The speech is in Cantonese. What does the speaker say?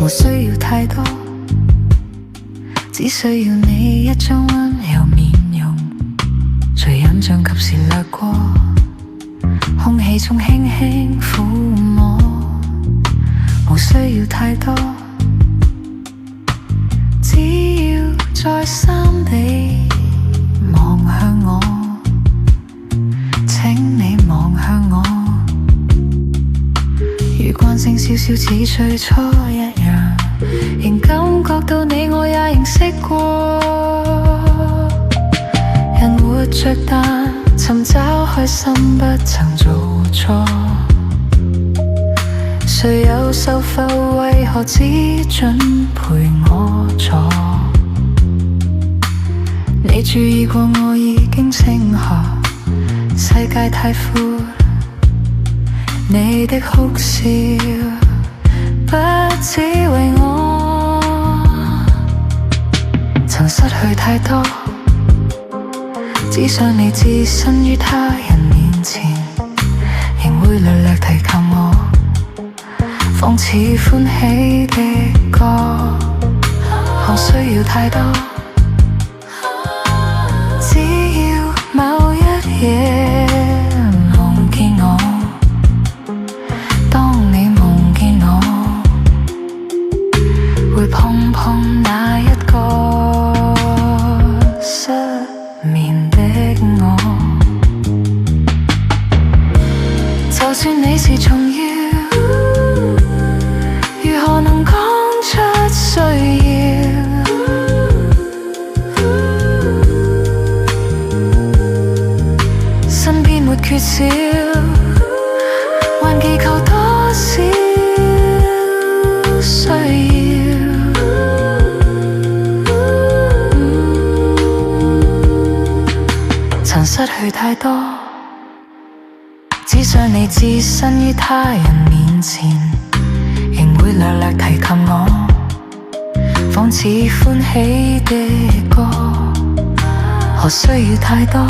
無需要太多，只需要你一張溫柔面容，隨印象及時掠過，空氣中輕輕撫摸，無需要太多，只要再三地望向我，請你望向我，如慣性笑笑似最初一樣，仍感覺到你我也認識過。人活着但尋找開心不曾做錯，誰有受否為何只准陪我坐？你注意過我已經清學，世界太闊，你的哭笑不只為我，曾失去太多，只想你置身於他人面前，仍會略略提及我，仿似歡喜的歌。何需要太多，只要某一夜夢見我，當你夢見我，會碰碰那一個失眠的我。就算你是重要，如何能講出需要？身邊沒缺少，還祈求多少需要？曾失去太多，只想你置身於他人面前，仍會略略提及我，仿似歡喜的歌。何需要太多？